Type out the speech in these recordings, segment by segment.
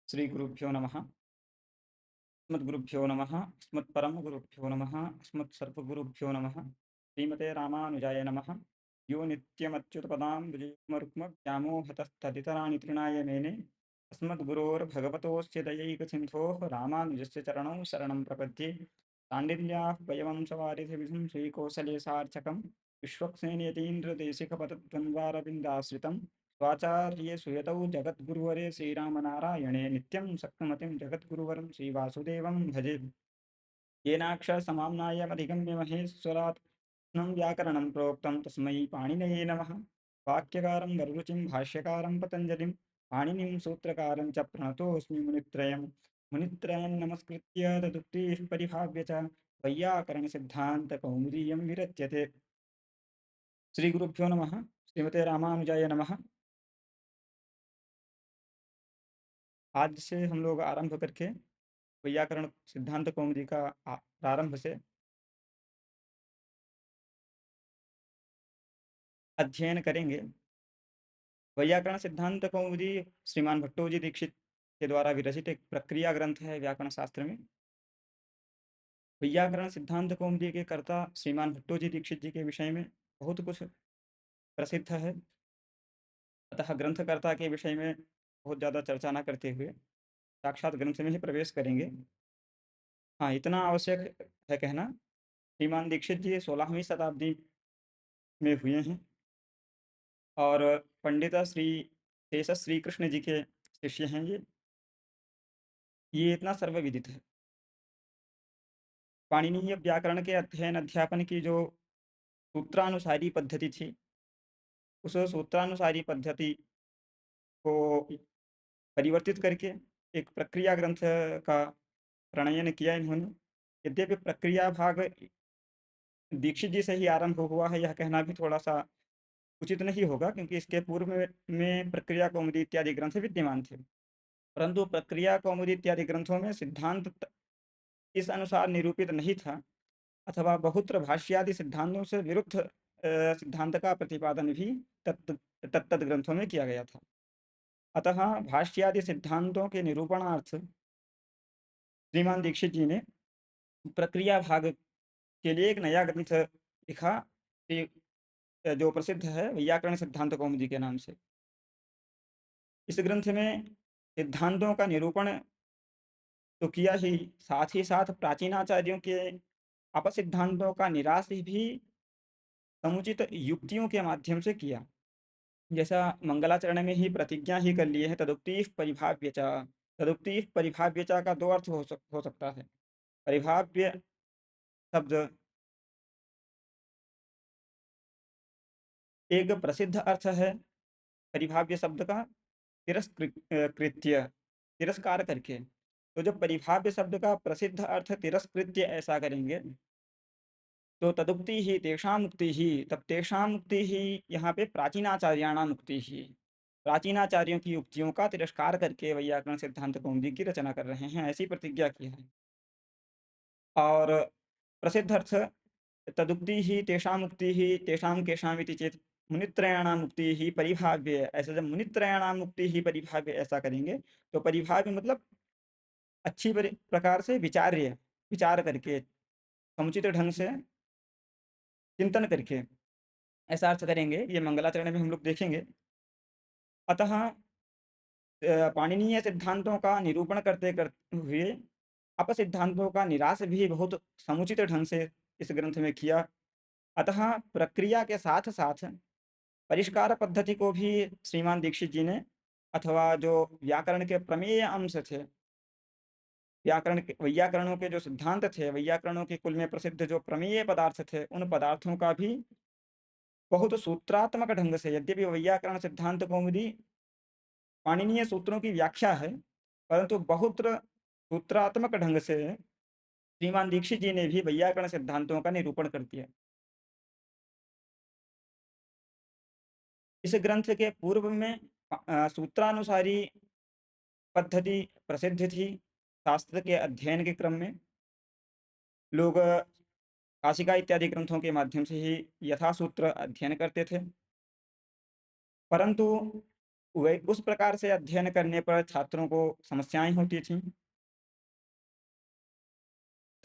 श्री गुरुभ्यो नमः। अस्मद्गुरुभ्यो नमः। अस्मत्परमगुरुभ्यो नमः। अस्मत्सर्वगुरुभ्यो नमः। श्रीमते रामानुजाय नमः। यो नित्यमच्युतपदाम्बुजयुग्मरुक्मव्यामोहतस्तदितराणि तृणाय मेने अस्मद्गुरोर्भगवतोऽस्य दयैकसिन्धोः रामानुजस्य चरणौ शरणं प्रपद्ये। पाण्डित्याह्वयवंशवारिधिविधं श्रीकौसलेशार्चकं विश्वक्सेनयतीन्द्रदेशिकपदद्वन्द्वारविन्दाश्रितं स्वाचार्ये सुयतौ जगद्गुरुवरे श्रीरामनारायणे नित्यं शक्नुमतिं जगद्गुरुवरं श्रीवासुदेवं भजे। येनाक्षरसमाम्नायमधिगम्य महेश्वरात् कृष्णं व्याकरणं प्रोक्तं तस्मै पाणिनये नमः। वाक्यकारं वररुचिं भाष्यकारं पतञ्जलिं पाणिनिं सूत्रकारं च प्रणतोऽस्मि मुनित्रयं। मुनित्रयं नमस्कृत्य तदुक्तिः परिभाव्य च वैयाकरणसिद्धान्तकौमुदीयं विरच्यते। श्रीगुरुभ्यो नमः। श्रीमते रामानुजाय नमः। आज से हम लोग आरंभ करके वैयाकरण सिद्धांत कौमुदी का प्रारंभ से अध्ययन करेंगे। वैयाकरण सिद्धांत कौमुदी श्रीमान भट्टोजी दीक्षित के द्वारा विरचित एक प्रक्रिया ग्रंथ है व्याकरण शास्त्र में। वैयाकरण सिद्धांत कौमुदी के कर्ता श्रीमान भट्टोजी दीक्षित जी के विषय में बहुत कुछ प्रसिद्ध है, अतः ग्रंथकर्ता के विषय में बहुत ज़्यादा चर्चा न करते हुए साक्षात ग्रंथ में ही प्रवेश करेंगे। हाँ, इतना आवश्यक है कहना, श्रीमान दीक्षित जी 16वीं शताब्दी में हुए हैं और पंडिता श्री शेष श्री कृष्ण जी के शिष्य हैं। ये इतना सर्वविदित है। पाणिनीय व्याकरण के अध्ययन अध्यापन की जो सूत्रानुसारी पद्धति थी, उस सूत्रानुसारी पद्धति को परिवर्तित करके एक प्रक्रिया ग्रंथ का प्रणयन किया इन्होंने। यद्यपि प्रक्रिया भाग दीक्षित जी से ही आरंभ हुआ है, यह कहना भी थोड़ा सा उचित नहीं होगा, क्योंकि इसके पूर्व में प्रक्रिया कौमुदी इत्यादि ग्रंथ विद्यमान थे, परंतु प्रक्रिया कौमुदी इत्यादि ग्रंथों में सिद्धांत इस अनुसार निरूपित नहीं था, अथवा बहुत्र भाष्यादि सिद्धांतों से विरुद्ध सिद्धांत का प्रतिपादन भी तत्त ग्रंथों में किया गया था। अतः भाष्यादि सिद्धांतों के निरूपणार्थ श्रीमान दीक्षित जी ने प्रक्रिया भाग के लिए एक नया ग्रंथ लिखा, जो प्रसिद्ध है वैयाकरण सिद्धांत कौमुदी के नाम से। इस ग्रंथ में सिद्धांतों का निरूपण तो किया ही साथ प्राचीनाचार्यों के अपसिद्धांतों का निराश भी समुचित युक्तियों के माध्यम से किया। जैसा मंगलाचरण में ही प्रतिज्ञा ही कर लिए है, तदुक्ति परिभाव्यचा। तदुक्ति परिभाव्यचा का दो अर्थ हो सकता है। परिभाव्य शब्द एक प्रसिद्ध अर्थ है, परिभाव्य शब्द का तिरस्कृत्य, तिरस्कार करके। तो जब परिभाव्य शब्द का प्रसिद्ध अर्थ तिरस्कृत्य ऐसा करेंगे तो तदुक्ति ही तेषां मुक्ति ही, तब तेषां मुक्ति ही यहाँ पे प्राचीनाचार्याणां मुक्ति ही, प्राचीनाचार्यों की युक्तियों का तिरस्कार करके वैयाकरण सिद्धांत कौमुदी की रचना कर रहे हैं, ऐसी प्रतिज्ञा की है। और प्रसिद्ध अर्थ तदुक्ति ही तेषां मुक्ति ही तेषां केषाम इति चेत मुनित्रयाणां मुक्ति ही परिभाव्य, ऐसा जब मुनित्रयाणां मुक्ति ही परिभाव्य ऐसा करेंगे तो परिभाव्य मतलब अच्छी प्रकार से विचार्य, विचार करके समुचित ढंग से चिंतन करके ऐसा अर्थ करेंगे। ये मंगलाचरण में हम लोग देखेंगे। अतः पाणिनीय सिद्धांतों का निरूपण करते करते हुए अपसिद्धांतों का निराश भी बहुत समुचित ढंग से इस ग्रंथ में किया। अतः प्रक्रिया के साथ साथ परिष्कार पद्धति को भी श्रीमान दीक्षित जी ने, अथवा जो व्याकरण के प्रमेय अंश थे, व्याकरण के वैयाकरणों के जो सिद्धांत थे, वैयाकरणों के कुल में प्रसिद्ध जो प्रमेय पदार्थ थे, उन पदार्थों का भी बहुत सूत्रात्मक ढंग से, यद्यपि वैयाकरण सिद्धांत कौमुदी पाणिनीय सूत्रों की व्याख्या है, परंतु बहुत सूत्रात्मक ढंग से श्रीमान दीक्षित जी ने भी वैयाकरण सिद्धांतों का निरूपण कर दिया। इस ग्रंथ के पूर्व में सूत्रानुसारी पद्धति प्रसिद्ध थी। शास्त्र के अध्ययन के क्रम में लोग काशिका इत्यादि ग्रंथों के माध्यम से ही यथासूत्र अध्ययन करते थे, परंतु वही उस प्रकार से अध्ययन करने पर छात्रों को समस्याएँ होती थीं।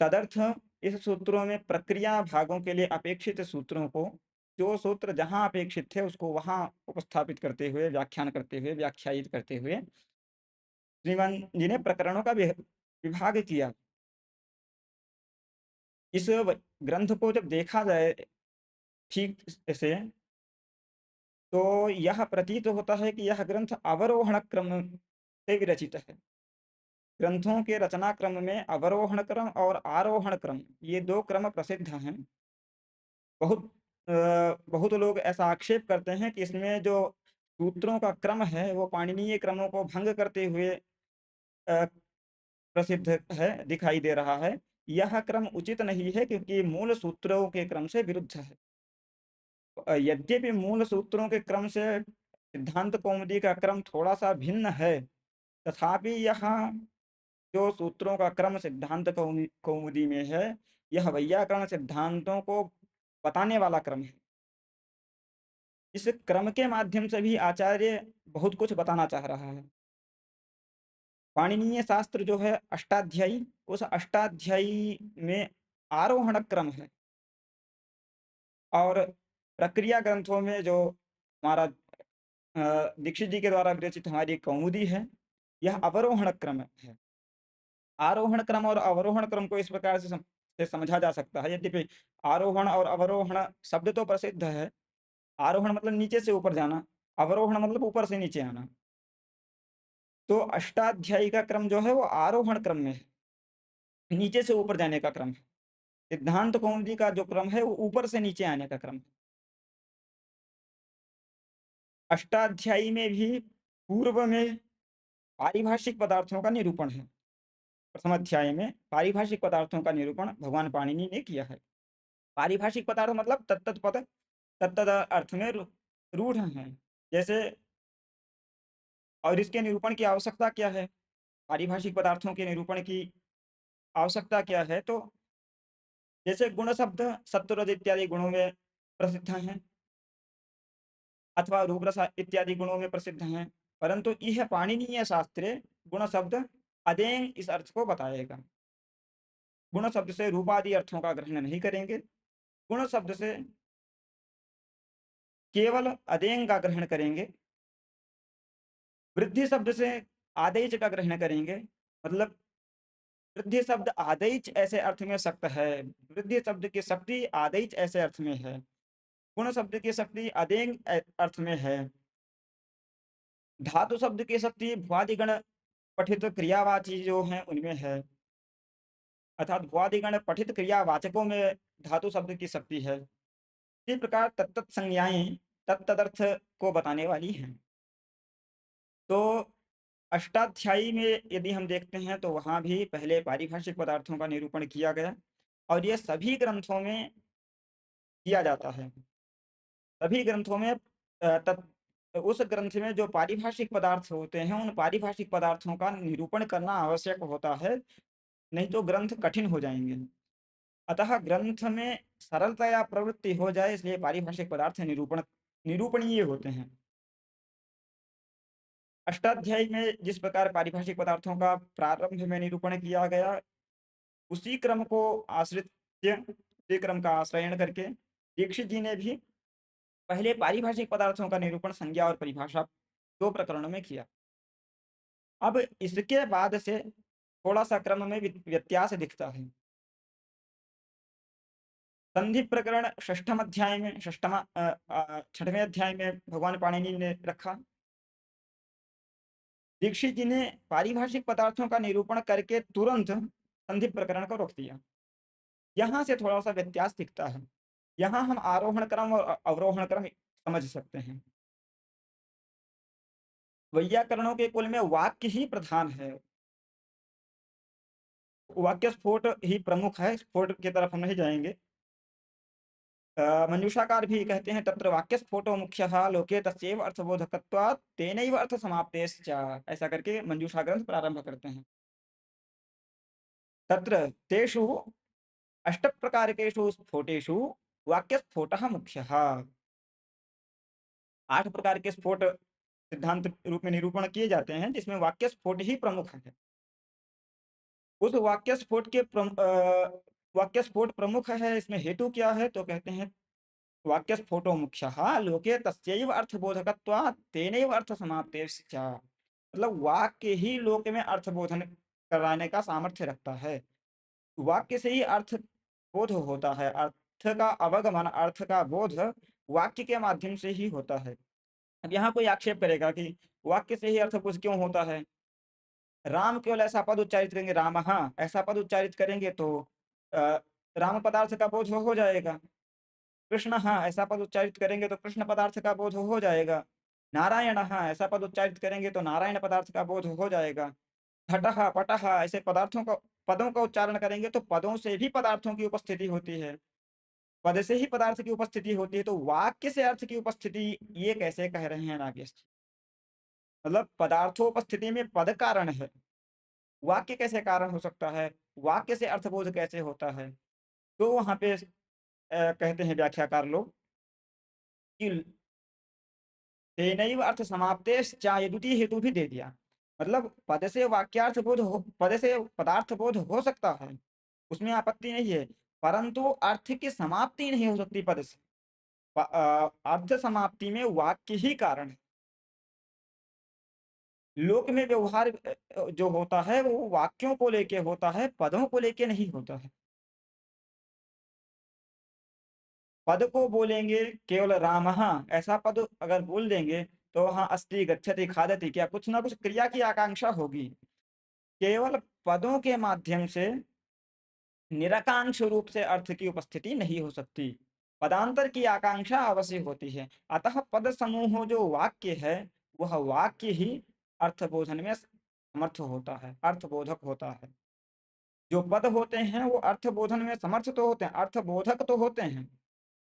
तदर्थ इस सूत्रों में प्रक्रिया भागों के लिए अपेक्षित सूत्रों को, जो सूत्र जहाँ अपेक्षित थे उसको वहाँ उपस्थापित करते हुए, व्याख्यान करते हुए, व्याख्यायित करते हुए श्रीमान जी ने प्रकरणों का विभाग किया। इस ग्रंथ को जब देखा जाए ठीक से, तो यह प्रतीत होता है कि यह ग्रंथ अवरोहण क्रम से विरचित है। ग्रंथों के रचना क्रम में अवरोहण क्रम और आरोहण क्रम, ये दो क्रम प्रसिद्ध हैं। बहुत बहुत लोग ऐसा आक्षेप करते हैं कि इसमें जो सूत्रों का क्रम है वो पाणिनीय क्रमों को भंग करते हुए प्रसिद्ध है, दिखाई दे रहा है। यह क्रम उचित नहीं है क्योंकि मूल सूत्रों के क्रम से विरुद्ध है। यद्यपि मूल सूत्रों के क्रम से सिद्धांत कौमुदी का क्रम थोड़ा सा भिन्न है, तथापि यहाँ जो सूत्रों का क्रम सिद्धांत कौमुदी में है, यह वैयाकरण सिद्धांतों को बताने वाला क्रम है। इस क्रम के माध्यम से भी आचार्य बहुत कुछ बताना चाह रहा है। पाणिनीय शास्त्र जो है अष्टाध्यायी, उस अष्टाध्यायी में आरोहण क्रम है और प्रक्रिया ग्रंथों में जो हमारा दीक्षित जी के द्वारा विरचित हमारी कौमुदी है, यह अवरोहण क्रम है। आरोहण क्रम और अवरोहण क्रम को इस प्रकार से समझा जा सकता है। यद्यपि आरोहण और अवरोहण शब्द तो प्रसिद्ध है। आरोहण मतलब नीचे से ऊपर जाना, अवरोहण मतलब ऊपर से नीचे आना। तो अष्टाध्यायी का क्रम जो है वो आरोहण क्रम में है, नीचे से ऊपर जाने का क्रम है। सिद्धांत कौमुदी का जो क्रम है वो ऊपर से नीचे आने का क्रम है। अष्टाध्यायी में भी पूर्व में पारिभाषिक पदार्थों का निरूपण है। प्रथम अध्याय में पारिभाषिक पदार्थों का निरूपण भगवान पाणिनि ने किया है। पारिभाषिक पदार्थ मतलब तत्त पद तत्त अर्थ में रूढ़ हैं। जैसे, और इसके निरूपण की आवश्यकता क्या है? पारिभाषिक पदार्थों के निरूपण की आवश्यकता क्या है? तो जैसे गुण शब्द सत्व रज इत्यादि गुणों में प्रसिद्ध हैं, अथवा रूप रस इत्यादि गुणों में प्रसिद्ध हैं, परंतु यह पाणिनीय शास्त्रे गुण शब्द अदेंग इस अर्थ को बताएगा। गुण शब्द से रूपादि अर्थों का ग्रहण नहीं करेंगे। गुण शब्द से केवल अदेंग का ग्रहण करेंगे। वृद्धि शब्द से आदेश का ग्रहण करेंगे। मतलब वृद्धि शब्द आदेश ऐसे अर्थ में सक्त है, वृद्धि शब्द की शक्ति आदेश ऐसे अर्थ में है, गुण शब्द की शक्ति अदेंग अर्थ में है, धातु शब्द की शक्ति भुआदिगण पठित क्रियावाची जो हैं उनमें है, अर्थात भुआदिगण पठित क्रियावाचकों में धातु शब्द की शक्ति है। इस प्रकार तत्त संज्ञाएं तत्तदर्थ को बताने वाली हैं। तो अष्टाध्यायी में यदि हम देखते हैं तो वहां भी पहले पारिभाषिक पदार्थों का निरूपण किया गया, और ये सभी ग्रंथों में किया जाता है। सभी ग्रंथों में उस ग्रंथ में जो पारिभाषिक पदार्थ होते हैं उन पारिभाषिक पदार्थों का निरूपण करना आवश्यक होता है, नहीं तो ग्रंथ कठिन हो जाएंगे। अतः ग्रंथ में सरलतया प्रवृत्ति हो जाए, इसलिए पारिभाषिक पदार्थ निरूपणीय होते हैं। अष्टाध्यायी में जिस प्रकार पारिभाषिक पदार्थों का प्रारंभ में निरूपण किया गया, उसी क्रम को आश्रित उसी क्रम का आश्रयण करके दीक्षित जी ने भी पहले पारिभाषिक पदार्थों का निरूपण संज्ञा और परिभाषा दो प्रकरणों में किया। अब इसके बाद से थोड़ा सा क्रम में व्यत्यास दिखता है। संधि प्रकरण षष्ठम अध्याय में छठवें अध्याय में भगवान पाणिनि ने रखा। दीक्षित जी ने पारिभाषिक पदार्थों का निरूपण करके तुरंत संधि प्रकरण को रोक दिया। यहाँ से थोड़ा सा व्यत्यास दिखता है। यहाँ हम आरोहण क्रम और अवरोहण क्रम समझ सकते हैं। वैयाकरणों के कुल में वाक्य ही प्रधान है, वाक्य स्फोट ही प्रमुख है। स्फोट की तरफ हम नहीं जाएंगे। मंजूषाकार भी कहते हैं तत्र वाक्य स्फोटो मुख्यः लोके तस्यैव अर्थबोधकत्वात् तेनैव अर्थ समाप्तेश्च, ऐसा करके मंजूषा ग्रंथ प्रारंभ करते हैं। तत्र तेषु अष्ट प्रकारकेषु स्फोटेषु वाक्य स्फोटः मुख्यः। 8 प्रकार के स्फोट सिद्धांत रूप में निरूपण किए जाते हैं, जिसमें वाक्य स्फोट ही प्रमुख है। उस वाक्य स्फोट प्रमुख है, इसमें हेतु क्या है? तो कहते हैं वाक्य स्फोटो मुख्यः लोके तस्यैव अर्थबोधकत्वात् तेनैव अर्थसमाप्तेश्च। मतलब वाक्य ही लोक में अर्थबोधन कराने का सामर्थ्य रखता है। वाक्य से ही अर्थ बोध होता है। अर्थ का अवगमन, अर्थ का बोध वाक्य के माध्यम से ही होता है। अब यहाँ कोई आक्षेप करेगा कि वाक्य से ही अर्थ बोध क्यों होता है? राम केवल ऐसा पद उच्चारित करेंगे, रामः ऐसा पद उच्चारित करेंगे तो अ, राम पदार्थ का बोध हो जाएगा। कृष्णः ऐसा पद उच्चारित करेंगे तो कृष्ण पदार्थ का बोध हो जाएगा। नारायणः ऐसा पद उच्चारित करेंगे तो नारायण पदार्थ का बोध हो जाएगा। घटः, पटः ऐसे पदों का उच्चारण करेंगे तो पदों से भी पदार्थों की उपस्थिति होती है। पद से ही पदार्थ की उपस्थिति होती है, तो वाक्य से अर्थ की उपस्थिति ये कैसे कह रहे हैं नागेश जी? मतलब पदार्थोपस्थिति में पद कारण है, वाक्य कैसे कारण हो सकता है? वाक्य से अर्थबोध कैसे होता है? तो वहाँ पे कहते हैं व्याख्याकार लोग कि तेनैव अर्थ समाप्तेश्च, ये द्वितीय हेतु भी दे दिया। मतलब पद से पदार्थ बोध हो सकता है, उसमें आपत्ति नहीं है, परंतु अर्थ की समाप्ति नहीं हो सकती पद से। अर्थ समाप्ति में वाक्य ही कारण है। लोक में व्यवहार जो होता है वो वाक्यों को लेके होता है, पदों को लेके नहीं होता है। पद को बोलेंगे केवल रामः, ऐसा पद अगर बोल देंगे तो वहाँ अस्ति, गच्छति, खादति, क्या कुछ ना कुछ क्रिया की आकांक्षा होगी। केवल पदों के माध्यम से निरकांक्ष रूप से अर्थ की उपस्थिति नहीं हो सकती। पदांतर की आकांक्षा अवश्य होती है। अतः पद समूह जो वाक्य है, वह वाक्य ही अर्थबोधन में समर्थ होता है, अर्थबोधक होता है। जो पद होते हैं वो अर्थबोधन में समर्थ तो होते हैं, अर्थबोधक तो होते हैं,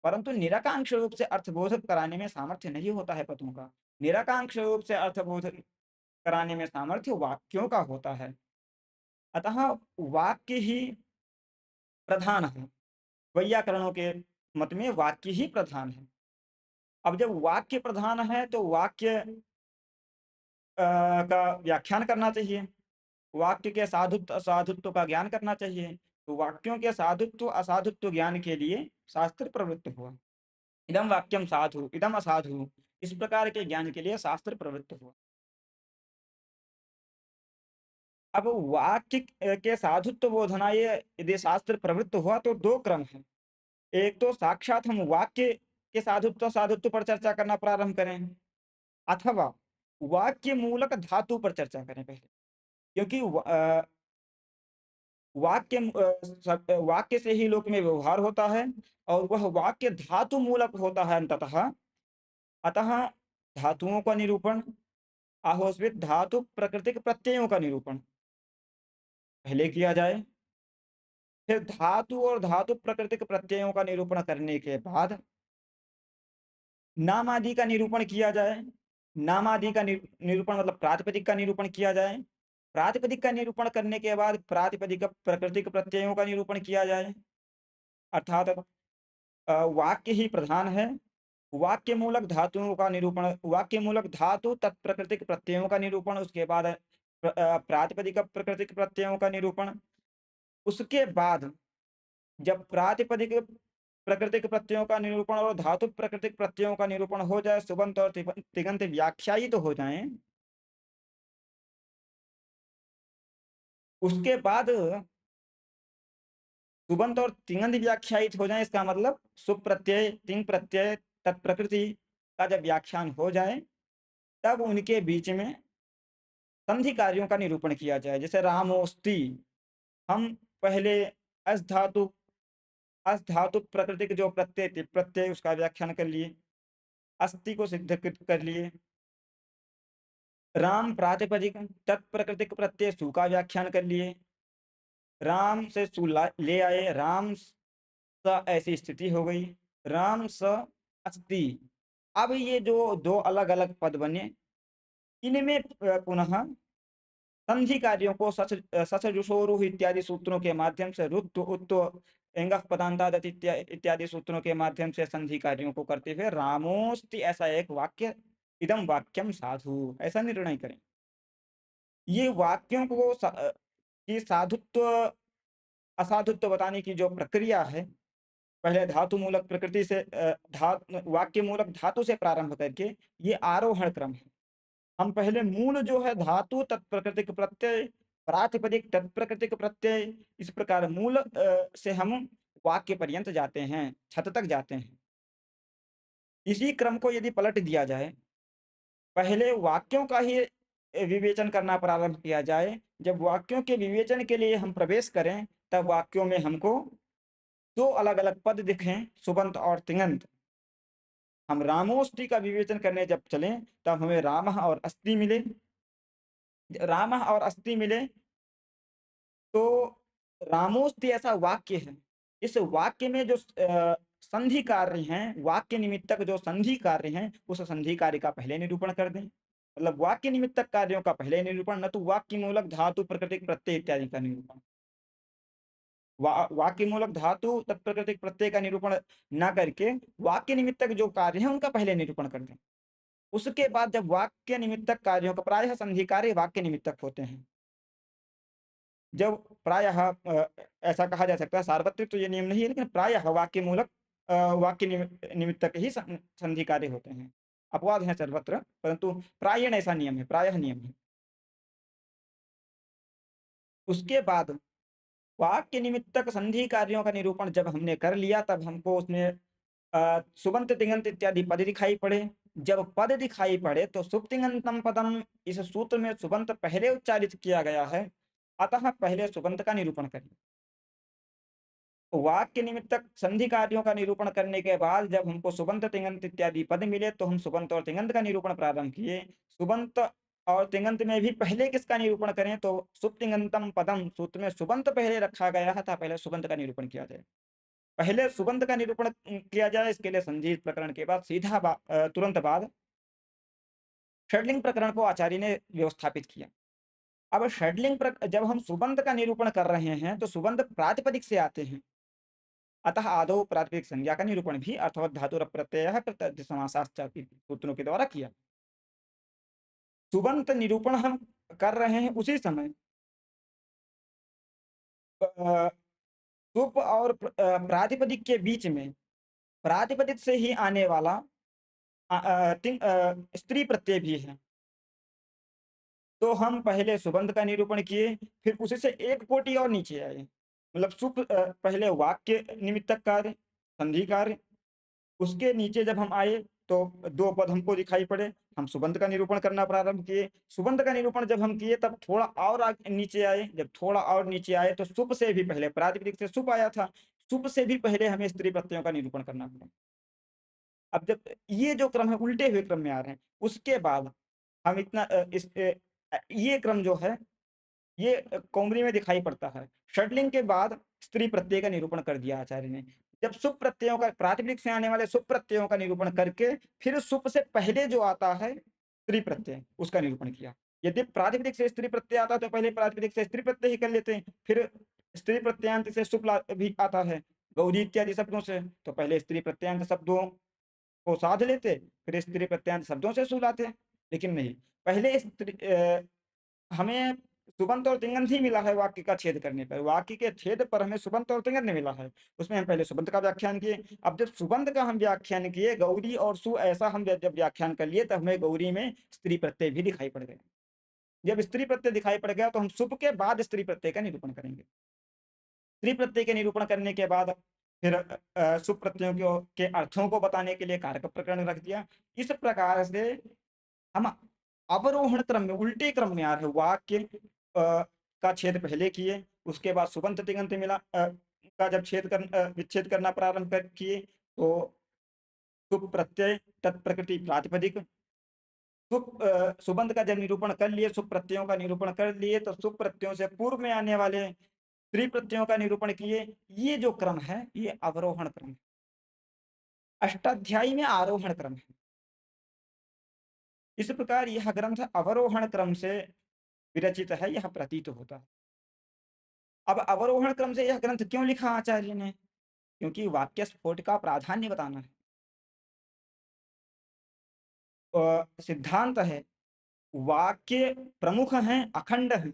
परंतु निरकांक्ष रूप से अर्थबोधक कराने में सामर्थ्य नहीं होता है पदों का। निरकांक्ष रूप से अर्थबोधक कराने में सामर्थ्य वाक्यों का होता है। अतः वाक्य ही प्रधान है। वैयाकरणों के मत में वाक्य ही प्रधान है। अब जब वाक्य प्रधान है तो वाक्य का व्याख्यान करना चाहिए, वाक्य के साधुत्व असाधुत्व का ज्ञान करना चाहिए। तो वाक्यों के साधुत्व असाधुत्व ज्ञान के लिए शास्त्र प्रवृत्त हुआ। इदम वाक्यम साधु, इदम असाधु, इस प्रकार के ज्ञान के लिए शास्त्र प्रवृत्त हुआ। अब वाक्य के साधुत्व बोधनाय यदि शास्त्र प्रवृत्त हुआ तो दो क्रम है। एक तो साक्षात हम वाक्य के साधुत्व साधुत्व पर चर्चा करना प्रारंभ करें, अथवा वाक्य मूलक धातु पर चर्चा करें पहले। क्योंकि वाक्य से ही लोक में व्यवहार होता है और वह वाक्य धातु मूलक होता है अंततः। अतः धातुओं का निरूपण, आहोस्वित धातु प्राकृतिक प्रत्ययों का निरूपण पहले किया जाए, फिर धातु और धातु प्राकृतिक प्रत्ययों का निरूपण करने के बाद नाम आदि का निरूपण किया जाए। नाम आदि का निरूपण मतलब प्रातिपदिक का निरूपण किया जाए। प्रातिपदिक का निरूपण करने के बाद प्रातिपदिक प्राकृतिक प्रत्ययों का निरूपण किया जाए। अर्थात वाक्य ही प्रधान है। वाक्य मूलक धातुओं का निरूपण, वाक्य मूलक धातु तत्प्राकृतिक प्रत्ययों का निरूपण, उसके बाद प्रातिपदिक प्राकृतिक प्रत्ययों का निरूपण। उसके बाद जब प्रातिपदिक प्राकृतिक प्रत्ययों का निरूपण और धातु प्राकृतिक प्रत्ययों का निरूपण हो जाए, सुबंत और तिगंत व्याख्यायित तो हो जाएं, उसके बाद सुबंत और तिङंत व्याख्यायित हो जाए, इसका मतलब सुप प्रत्यय तिंग प्रत्यय तत्प्रकृति का जब व्याख्यान हो जाए, तब उनके बीच में संधि कार्यों का निरूपण किया जाए। जैसे रामोस्ति, हम पहले अस धातु अस धातु प्रकृति जो प्रत्यय थे, प्रत्यय उसका व्याख्यान कर लिए, अस्थि को सिद्ध कर लिए। राम प्रातिपदिक तत्प्रकृतिक प्रत्यय सु का व्याख्यान कर लिए। राम से सु ले आए, राम स ऐसी स्थिति हो गई, राम स अस्ति। अब ये जो दो अलग अलग पद बने, इनमें पुनः संधि कार्यों को सच सच जुषोरु इत्यादि सूत्रों के माध्यम से रुत्व उत्व एंगफ पदांतादत इत्यादि सूत्रों के माध्यम से संधि कार्यों को करते हुए रामोस्ति ऐसा एक वाक्य इदम वाक्यम साधु, ऐसा निर्णय करें। ये वाक्यों को कि साधुत्व असाधुत्व बताने की जो प्रक्रिया है, पहले धातु मूलक प्रकृति से वाक्य मूलक धातु से प्रारंभ करके ये आरोहण क्रम है। हम पहले मूल जो है धातु, तत्प्राकृतिक प्रत्यय, प्रातिपदिक, तत्प्राकृतिक प्रत्यय, इस प्रकार मूल से हम वाक्य पर्यंत जाते हैं, छत तक जाते हैं। इसी क्रम को यदि पलट दिया जाए, पहले वाक्यों का ही विवेचन करना प्रारंभ किया जाए, जब वाक्यों के विवेचन के लिए हम प्रवेश करें, तब वाक्यों में हमको 2 अलग-अलग पद दिखें, सुबंत और तिङंत। हम रामोष्टि का विवेचन करने जब चलें, तब हमें रामः और अस्ति मिले। रामः और अस्ति मिले, तो रामोस्ति ऐसा वाक्य है। इस वाक्य में जो संधि कार्य हैं, वाक्य निमित्तक जो संधि कार्य हैं, उस संधि कार्य का पहले निरूपण कर दें। मतलब वाक्य निमित्तक कार्यों का पहले निरूपण, न तो वाक्य मूलक धातु, प्राकृतिक प्रत्यय इत्यादि का निरूपण। वाक्य मूलक धातु, तत्प्राकृतिक प्रत्यय का निरूपण ना करके वाक्य निमित्तक जो कार्य हैं, उनका पहले निरूपण कर दें। उसके बाद जब वाक्य निमित्तक कार्यों का, प्रायः संधि कार्य वाक्य निमित्तक होते हैं। जब प्रायः ऐसा कहा जा सकता है, सार्वत्रिक तो ये नियम नहीं है, लेकिन प्रायः वाक्य मूलक वाक्य निमित्तक ही संधि कार्य होते हैं। अपवाद हैं सर्वत्र, परंतु प्रायण ऐसा नियम है, प्रायः नियम है। उसके बाद वाक्य निमित्तक संधि कार्यों का निरूपण जब हमने कर लिया, तब हमको उसमें सुबंत, तिङंत इत्यादि पद दिखाई पड़े। जब पद दिखाई पड़े, तो सुबतिङंतम पदम, इस सूत्र में सुबंत पहले उच्चारित किया गया है, अतः पहले सुबंत का निरूपण करें। वाक्य निमित्तक संधि कार्यों का निरूपण करने के बाद जब हमको सुबंत, तिङंत इत्यादि पद मिले, तो हम सुबंत और तिङंत का निरूपण प्रारंभ किए। सुबंत और तिङंत में भी पहले किसका निरूपण करें, तो सुबतिङंतम पदम सूत्र में सुबंत पहले रखा गया था, पहले सुबंत का निरूपण किया जाए। पहले सुबंत का निरूपण किया जाए, इसके लिए संधि प्रकरण के बाद तुरंत बाद षड्लिंग प्रकरण को आचार्य ने व्यवस्थापित किया। अब जब हम सुबंत का निरूपण कर रहे हैं, तो सुबंत प्रातिपदिक से आते हैं। अतः आदौ प्रातिपदिक संज्ञा का निरूपण भी अर्थवत धातुर प्रत्यय प्रत्यय समासाश्च सूत्रों के द्वारा किया। सुबंत निरूपण हम कर रहे हैं, उसी समय सुप और प्रातिपदिक के बीच में प्रातिपदिक से ही आने वाला स्त्री प्रत्यय भी है। तो हम पहले सुबंत का निरूपण किए, फिर उसी से एक कोटि और नीचे आए। मतलब पहले वाक्य निमित्तक कार्य, संधि कार्य, उसके नीचे जब हम आए, तो 2 पद हमको दिखाई पड़े, हम सुबंत का निरूपण करना प्रारंभ किए। सुबंत का निरूपण जब हम किए, तब थोड़ा और नीचे आए। जब थोड़ा और नीचे आए, तो सुप से भी पहले, प्रातिपदिक से सुप आया था, सुप से भी पहले हमें स्त्री प्रत्ययों का निरूपण करना पड़ा। अब जब ये जो क्रम है उल्टे हुए क्रम में आ रहे हैं, उसके बाद हम ये क्रम जो है, ये कौमरी में दिखाई पड़ता है। षड्लिंग के बाद स्त्री प्रत्यय का निरूपण कर दिया आचार्य ने। जब सुप प्रत्ययों का, प्रातिपदिक से आने वाले सुप प्रत्ययों का निरूपण करके, फिर सुप से पहले जो आता है स्त्री प्रत्यय, उसका निरूपण किया। यदि प्रातिपदिक से स्त्री प्रत्यय आता है, तो पहले प्रातिपदिक से स्त्री प्रत्यय ही कर लेते हैं, फिर स्त्री प्रत्ययांत से सुप भी आता है गौरी इत्यादि शब्दों से, तो पहले स्त्री प्रत्ययांत शब्दों को साध लेते, फिर स्त्री प्रत्ययांत शब्दों से सुलाते। लेकिन नहीं, पहले हमें सुबंत और तिङंत ही मिला है वाक्य का छेद करने पर। वाक्य के छेद पर हमें सुबंत और तिङंत नहीं मिला है, उसमें हम पहले सुबंत का व्याख्यान किए। अब जब सुबंत का हम व्याख्यान किए, गौरी और सु ऐसा हम जब व्याख्यान कर लिए, तब हमें गौरी में स्त्री प्रत्यय भी दिखाई पड़ गए। जब स्त्री प्रत्यय दिखाई पड़ गया, तो हम सुप के बाद स्त्री प्रत्यय का निरूपण करेंगे। स्त्री प्रत्यय के निरूपण करने के बाद फिर सुप प्रत्ययों के अर्थों को बताने के लिए कारक प्रकरण रख दिया। इस प्रकार से हम अवरोहण क्रम में, उल्टे क्रम में आ रहे। वाक्य का छेद पहले किए, उसके बाद सुबंत तिङंत का जब विच्छेद करना प्रारंभ किए, तो सुप प्रत्यय, तत्प्रकृति प्रातिपदिक, सुबंत का जब निरूपण कर लिए, सुप प्रत्ययों का निरूपण कर लिए, तो सुप प्रत्ययों से पूर्व में आने वाले स्त्री प्रत्ययों का निरूपण किए। ये जो क्रम है, ये अवरोहण क्रम है। अष्टाध्यायी में आरोहण क्रम है। इस प्रकार यह ग्रंथ अवरोहण क्रम से विरचित है, यह प्रतीत होता है। अब अवरोहण क्रम से यह ग्रंथ क्यों लिखा आचार्य ने? क्योंकि वाक्य स्फोट का प्राधान्य बताना है। सिद्धांत है, वाक्य प्रमुख हैं, अखंड हैं।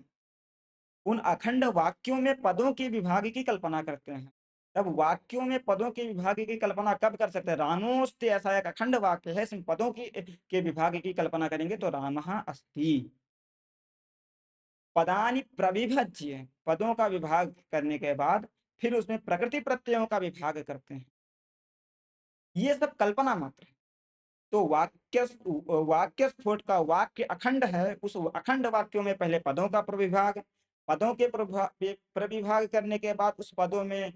उन अखंड वाक्यों में पदों के विभाग की कल्पना करते हैं। तब वाक्यों में पदों के विभाग की कल्पना कब कर सकते हैं? रामोस्ते ऐसा एक अखंड वाक्य है, इसमें पदों की के विभाग की कल्पना करेंगे तो रामः अस्ति। पदानि प्रविभज्य, पदों का विभाग करने के बाद फिर उसमें प्रकृति प्रत्ययों का विभाग करते हैं। ये सब कल्पना मात्र है। तो वाक्य स्फोट का वाक्य अखंड है, उस अखंड वाक्यों में पहले पदों का प्रविभाग, पदों के प्रविभाग करने के बाद उस पदों में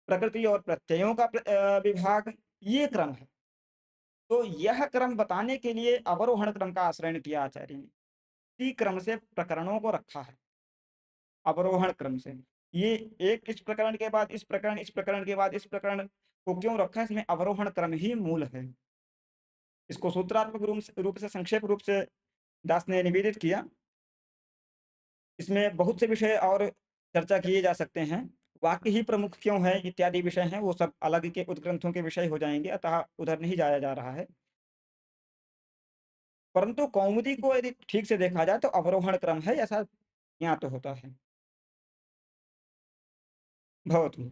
प्रकृति और प्रत्ययों का विभाग, ये क्रम है। तो यह क्रम बताने के लिए अवरोहण क्रम का आश्रय किया आचार्य ने। इसी क्रम से प्रकरणों को रखा है, अवरोहण क्रम से। ये एक इस प्रकरण के बाद इस प्रकरण, इस प्रकरण के बाद इस प्रकरण को क्यों रखा है? इसमें अवरोहण क्रम ही मूल है। इसको सूत्रात्मक रूप से संक्षेप रूप से दास ने निवेदित किया। इसमें बहुत से विषय और चर्चा किए जा सकते हैं। वाक्य ही प्रमुख क्यों है इत्यादि विषय हैं, वो सब अलग के उद्ग्रंथों के विषय हो जाएंगे, अतः उधर नहीं जाया जा रहा है। परंतु कौमुदी को यदि ठीक से देखा जाए तो अवरोहण क्रम है, ऐसा ज्ञात तो होता है। भवतु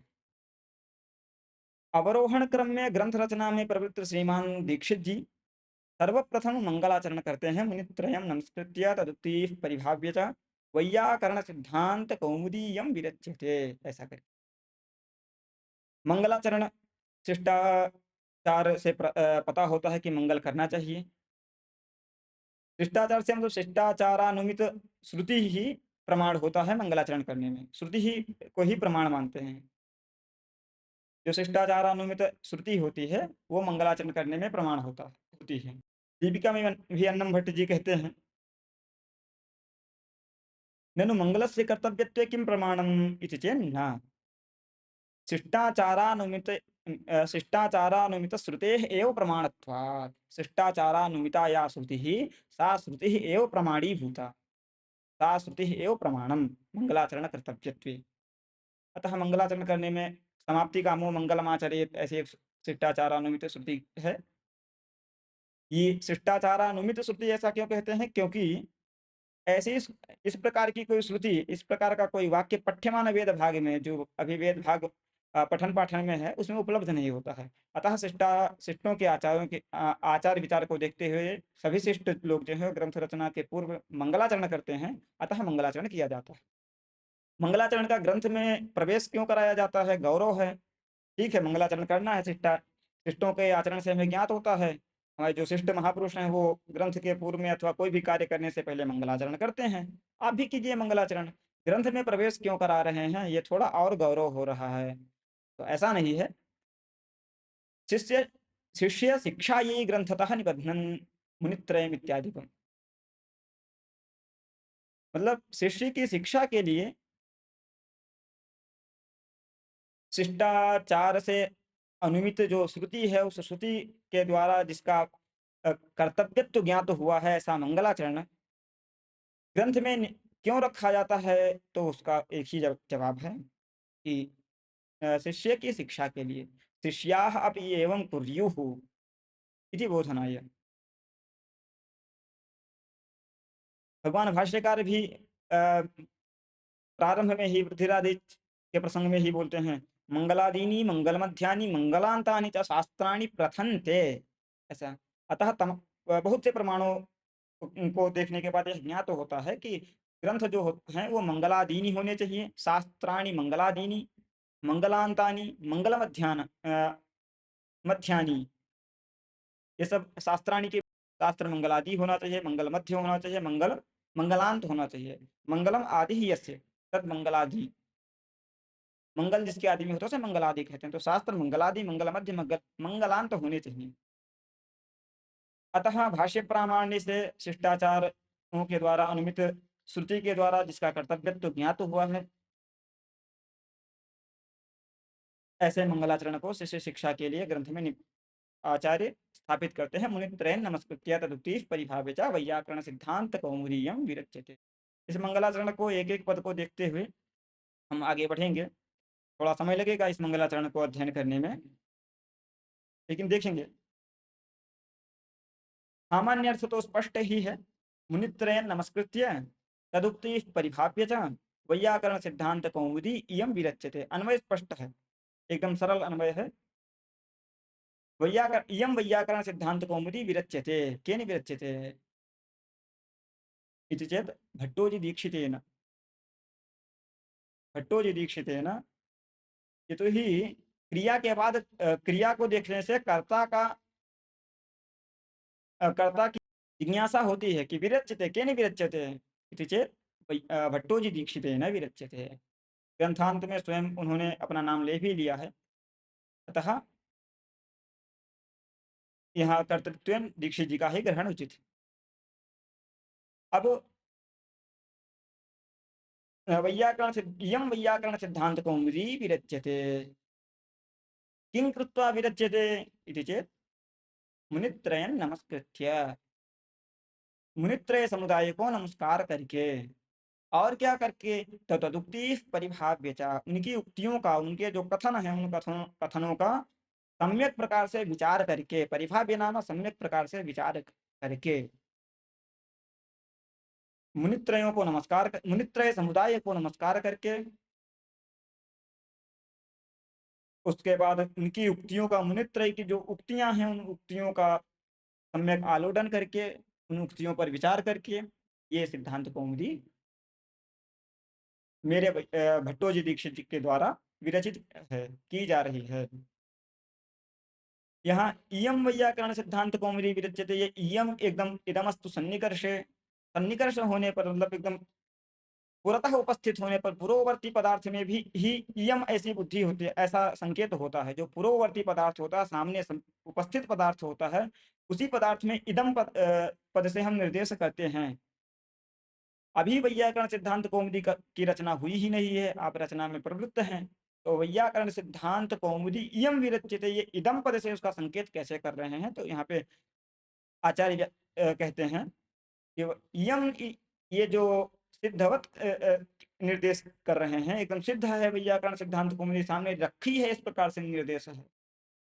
अवरोहण क्रम में ग्रंथ रचना में प्रवृत्त श्रीमान दीक्षित जी सर्वप्रथम मंगलाचरण करते हैं। मुनित्रयं नमस्कृत्य तदुक्ति परिभाव्य च वैयाकरण सिद्धांत कौमुदीयं विरच्यते। ऐसा करके मंगलाचरण शिष्टाचार से पता होता है कि मंगल करना चाहिए। शिष्टाचार से मतलब शिष्टाचारानुमित श्रुति ही प्रमाण होता है मंगलाचरण करने में, श्रुति ही को ही प्रमाण मानते हैं। जो शिष्टाचारानुमित श्रुति होती है वो मंगलाचरण करने में प्रमाण होती है। दीपिका में भी अन्नम भट्ट जी कहते हैं, ननु मंगलस्य कर्तव्यत्वे किं प्रमाणम् इति चेन्न शिष्टाचारानुमित शिष्टाचारानुमित श्रुतेः एव प्रमाणत्वात्। शिष्टाचारानुमिता या श्रुतिः सा श्रुतिः एव प्रमाणीभूता, सा श्रुतिः एव प्रमाणम मंगलाचरण कर्तव्यत्वे। अतः मंगलाचरण करने में समाप्ति कामो मंगलमाचरेत ऐसी एक शिष्टाचारानुमित श्रुति है। ये शिष्टाचारानुमित श्रुति ऐसा क्यों कहते हैं? क्योंकि ऐसी इस प्रकार की कोई श्रुति, इस प्रकार का कोई वाक्य पठ्यमान वेद भाग में, जो अभी वेद भाग पठन पाठन में है, उसमें उपलब्ध नहीं होता है। अतः शिष्टों के आचार्यों के आचार विचार को देखते हुए सभी शिष्ट लोग जो है ग्रंथ रचना के पूर्व मंगलाचरण करते हैं, अतः मंगलाचरण किया जाता है। मंगलाचरण का ग्रंथ में प्रवेश क्यों कराया जाता है? गौरव है। ठीक है, मंगलाचरण करना है, शिष्टों के आचरण से हमें ज्ञात होता है। हमारे जो शिष्ट महापुरुष हैं वो ग्रंथ के पूर्व में अथवा कोई भी कार्य करने से पहले मंगलाचरण करते हैं। आप भी कीजिए मंगलाचरण। ग्रंथ में प्रवेश क्यों करा रहे हैं? ये थोड़ा और गौरव हो रहा है, तो ऐसा नहीं है। शिष्य शिष्य शिक्षा ये ग्रंथतः निबध्नन मुनित्रयम् इत्यादि को, मतलब शिष्य की शिक्षा के लिए शिष्टाचार से अनुमित जो श्रुति है, उस श्रुति के द्वारा जिसका कर्तव्यत्व ज्ञात हुआ है, ऐसा मंगलाचरण ग्रंथ में क्यों रखा जाता है? तो उसका एक ही जवाब है कि शिष्य की शिक्षा के लिए। शिष्याः अपि एवं कुर्युः इति बोधनाय। भगवान भाष्यकार भी प्रारंभ में ही पृथ्वीराज के प्रसंग में ही बोलते हैं, मंगलादीनी मंगलमध्यानि मंगलांतानि च शास्त्राणि प्रथन्ते। ऐसा अतः बहुत से प्रमाणों को देखने के बाद यह ज्ञात तो होता है कि ग्रंथ जो हैं वो मंगलादीनी होने चाहिए। शास्त्राणि मंगलादीनी, मंगलांतानि मध्यानि, ये सब शास्त्राणि के शास्त्र मंगलादि होना चाहिए, मंगल मध्य होना चाहिए, मंगलांत होना चाहिए। मंगलम आदि ही यस्य तद मंगलादि, मंगल जिसके आदि में होता है उसे मंगलादि कहते हैं। तो शास्त्र मंगलादि, मंगल मध्य, मंगलांत होने चाहिए। अतः भाष्य प्रामाण्य से शिष्टाचारों के द्वारा अनुमित श्रुति के द्वारा जिसका कर्तव्यत्व ज्ञात हुआ है, ऐसे मंगलाचरण को शिष्य शिक्षा के लिए ग्रंथ में आचार्य स्थापित करते हैं। मुनित्रयं नमस्कृत्य तदुक्ति परिभाव्य वैयाकरण सिद्धांत कौमुदीयं विरच्यते। इस मंगलाचरण को एक एक पद को देखते हुए हम आगे बढ़ेंगे। थोड़ा समय लगेगा इस मंगलाचरण को अध्ययन करने में, लेकिन देखेंगे। सामान्य अर्थ तो स्पष्ट ही है। मुनित्रयं नमस्कृत्य तदुक्ति परिभाव्य च वैयाकरण सिद्धांत कौमुदी इयं विरच्यते। अन्वय स्पष्ट है, एकदम सरल अन्वय है। वैयाकर इयं वैयाकरण सिद्धांत कौमुदी विरच्यते, केन विरच्यते इति चेत् भट्टोजी दीक्षितेन, भट्टोजी दीक्षितेन। यतोहि क्रिया के बाद क्रिया को देखने से कर्ता की जिज्ञासा होती है कि विरच्यते केन विरच्यते इति चेत् भट्टोजी दीक्षितेन विरच्यते। ग्रंथांत में स्वयं उन्होंने अपना नाम ले भी लिया है, अतः यहाँ कर्तृत्व दीक्षित जी का ही ग्रहण उचित है। अब वैयाकरण सिद्धांत कौमुदी विरच्यते, किं कृत्वा विरच्यते इति चेत् मुनित्रयं नमस्कृत्य, मुनित्रय समुदाय को नमस्कार करके, और क्या करके, तो तदुक्ति परिभाव्य च, उनकी उक्तियों का, उनके जो कथन है उन कथनों का सम्यक प्रकार से विचार करके, परिभाव्य नाम सम्यक प्रकार से विचार करके मुनित्रय समुदाय को नमस्कार करके, उसके बाद उनकी उक्तियों का, मुनित्रय की जो उक्तियां हैं उन उक्तियों का सम्यक आलोडन करके, उन उक्तियों पर विचार करके ये सिद्धांत कौमुदी मेरे भट्टोजी दीक्षित जी के द्वारा विरचित है, की जा रही है। यहाँ इयम वैयाकरण सिद्धांत कौमुदी विरच्यते, ये इयम एकदम इदमस्तु सन्निकर्षे, सन्निकर्ष होने पर मतलब एकदम पुरतः उपस्थित होने पर, पूर्ववर्ती पदार्थ में भी ही इयम ऐसी बुद्धि होती है, ऐसा संकेत होता है। जो पूर्ववर्ती पदार्थ होता है, सामने उपस्थित पदार्थ होता है, उसी पदार्थ में इदम पद से हम निर्देश करते हैं। अभी वैयाकरण सिद्धांत कौमुदी की रचना हुई ही नहीं है, आप रचना में प्रवृत्त हैं, तो वैयाकरण सिद्धांत कौमुदी इयम विरच्यते, ये इदम पद से उसका संकेत कैसे कर रहे हैं, तो यहाँ पे आचार्य कहते हैं कि इयम ये जो सिद्धवत निर्देश कर रहे हैं, एकदम सिद्ध है, वैयाकरण सिद्धांत कौमुदी सामने रखी है, इस प्रकार से निर्देश है,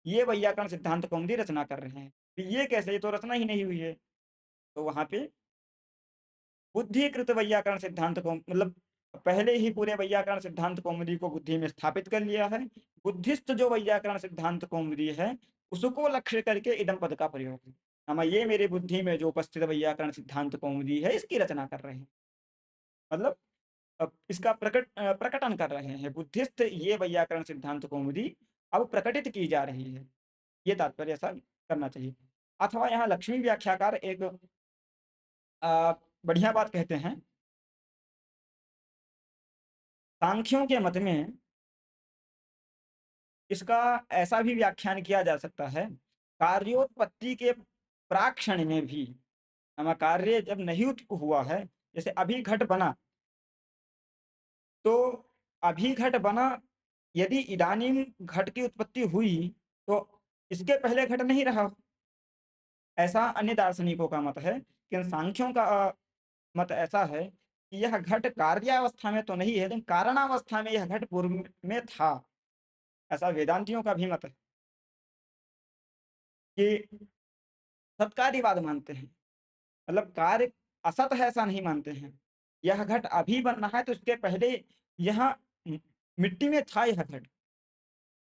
ये वैयाकरण सिद्धांत कौमुदी रचना कर रहे हैं। ये कैसे, ये तो रचना ही नहीं हुई है। तो वहां पे बुद्धिकृत वैयाकरण सिद्धांत को मतलब पहले ही पूरे वैयाकरण सिद्धांत कौमुदी को बुद्धि में स्थापित कर लिया है। बुद्धिस्त जो वैयाकरण सिद्धांत कौमुदी है उसको लक्ष्य करके इदम पद का प्रयोग है। हम ये मेरे बुद्धि में जो उपस्थित वैयाकरण सिद्धांत कौमुदी है इसकी रचना कर रहे हैं, मतलब इसका प्रकटन कर रहे हैं। बुद्धिस्त ये वैयाकरण सिद्धांत कौमुदी अब प्रकटित की जा रही है, ये तात्पर्य ऐसा करना चाहिए। अथवा यहाँ लक्ष्मी व्याख्याकार एक बढ़िया बात कहते हैं। सांख्यों के मत में इसका ऐसा भी व्याख्यान किया जा सकता है, कार्योत्पत्ति के प्राक्षण में भी, हमारा कार्य जब नहीं हुआ है, जैसे अभी घट बना, तो अभी घट बना, यदि इदानीं घट की उत्पत्ति हुई तो इसके पहले घट नहीं रहा, ऐसा अन्य दार्शनिकों का मत है। कि सांख्यों का मत ऐसा है कि यह घट कार्यावस्था में तो नहीं है, लेकिन कारणावस्था में यह घट पूर्व में था, ऐसा वेदांतियों का भी मत है। कि सत्कार्यवाद मानते हैं, मतलब कार्य असत है ऐसा नहीं मानते हैं। यह घट अभी बन रहा है तो इसके पहले यह मिट्टी में था यह घट।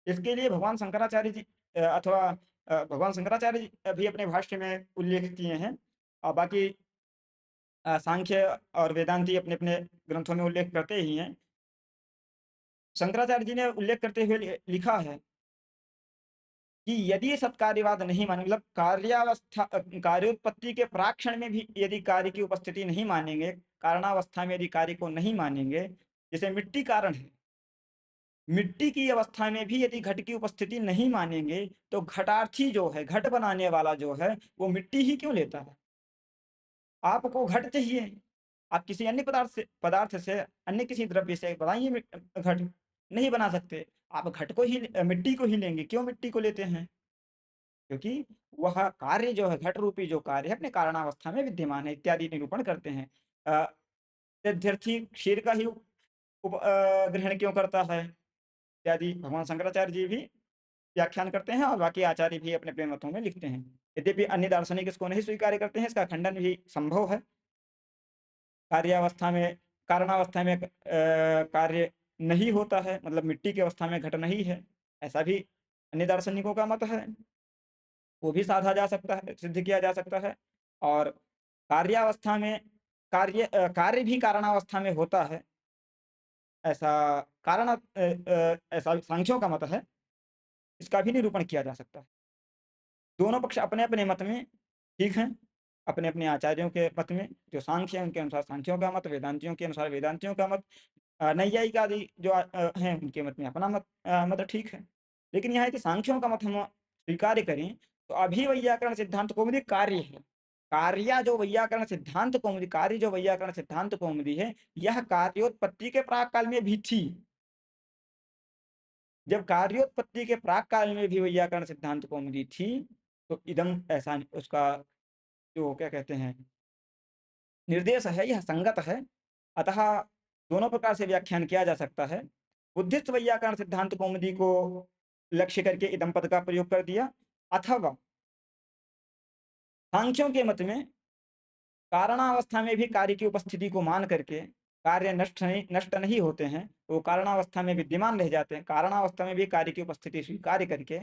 इसके लिए भगवान शंकराचार्य जी अथवा भगवान शंकराचार्य जी भी अपने भाष्य में उल्लेख किए हैं, और बाकी सांख्य और वेदांती अपने अपने ग्रंथों में उल्लेख करते ही हैं। शंकराचार्य जी ने उल्लेख करते हुए लिखा है कि यदि सत्कार्यवाद नहीं माने, मतलब कार्यावस्था कार्योत्पत्ति के प्राक्षण में भी यदि कार्य की उपस्थिति नहीं मानेंगे, कारणावस्था में यदि कार्य को नहीं मानेंगे, जैसे मिट्टी कारण है, मिट्टी की अवस्था में भी यदि घट की उपस्थिति नहीं मानेंगे, तो घटार्थी जो है, घट बनाने वाला जो है, वो मिट्टी ही क्यों लेता है? आपको घट चाहिए, आप किसी अन्य पदार्थ से अन्य किसी द्रव्य से बनाइए घट, नहीं बना सकते। आप घट को ही मिट्टी को ही लेंगे, क्यों मिट्टी को लेते हैं? क्योंकि वह कार्य जो है, घट रूपी जो कार्य है, अपने कारणावस्था में विद्यमान है, इत्यादि निरूपण करते हैं। सिद्धार्थी क्षीर का ही ग्रहण क्यों करता है, इत्यादि भगवान शंकराचार्य जी भी व्याख्यान करते हैं, और बाकी आचार्य भी अपने अपने मतों में लिखते हैं। यद्यपि अन्य दार्शनिक इसको नहीं स्वीकार करते हैं, इसका खंडन भी संभव है। कार्यावस्था में कारणावस्था में कार्य नहीं होता है, मतलब मिट्टी की अवस्था में घट नहीं है, ऐसा भी अन्य दार्शनिकों का मत है। वो भी साधा जा सकता है, सिद्ध किया जा सकता है। और कार्यावस्था में कार्य भी कारणावस्था में होता है, ऐसा ऐसा सांख्यों का मत है, इसका भी निरूपण किया जा सकता है। दोनों पक्ष अपने-अपने मत में ठीक हैं, अपने-अपने आचार्यों के मत में, जो सांख्य हैं उनके अनुसार सांख्यों का मत, वेदांतियों के अनुसार वेदांतियों का मत, नैयायिक आदि जो हैं उनके मत में अपना मत ठीक है। लेकिन यहाँ है कि सांख्यों का मत हम स्वीकार करें, तो अभिवैयाकरण सिद्धांत कौमुदी कार्य है। कार्य जो वैयाकरण सिद्धांत कौमुदी है, यह कार्योत्पत्ति के प्राक काल में भी थी। जब कार्योत्पत्ति के प्राक काल में भी वैयाकरण सिद्धांत कौमुदी थी, तो इदम ऐसा उसका जो क्या कहते हैं निर्देश है, यह संगत है। अतः दोनों प्रकार से व्याख्यान किया जा सकता है। बुद्धिस्ट वैयाकरण सिद्धांत कौमुदी को लक्ष्य करके इदम पद का प्रयोग कर दिया, अथवा सांख्यों के मत में कारणावस्था में भी कार्य की उपस्थिति को मान करके कार्य नष्ट नहीं होते हैं, तो वो कारणावस्था में विद्यमान रह जाते हैं। कारणावस्था में भी कार्य की उपस्थिति स्वीकार करके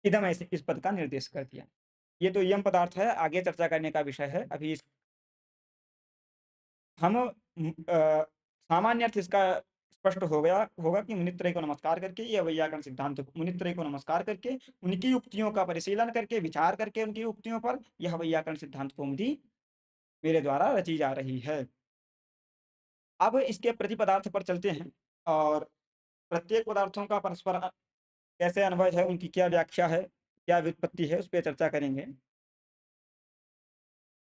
इदम ऐसे इस पद का निर्देश कर दिया। ये तो यम पदार्थ है, आगे चर्चा करने का विषय है। अभी हम सामान्य अर्थ इसका स्पष्ट हो गया होगा कि मुनित्रय को नमस्कार करके, यह वैयाकरण सिद्धांत मुनित्रय को नमस्कार करके, उनकी युक्तियों का परिशीलन करके, विचार करके उनकी युक्तियों पर, यह वैयाकरण सिद्धांत कौमुदी मेरे द्वारा रची जा रही है। अब इसके प्रतिपदार्थ पर चलते हैं और प्रत्येक पदार्थों का परस्पर कैसे अन्वय है, उनकी क्या व्याख्या है, क्या व्युत्पत्ति है, उस पर चर्चा करेंगे।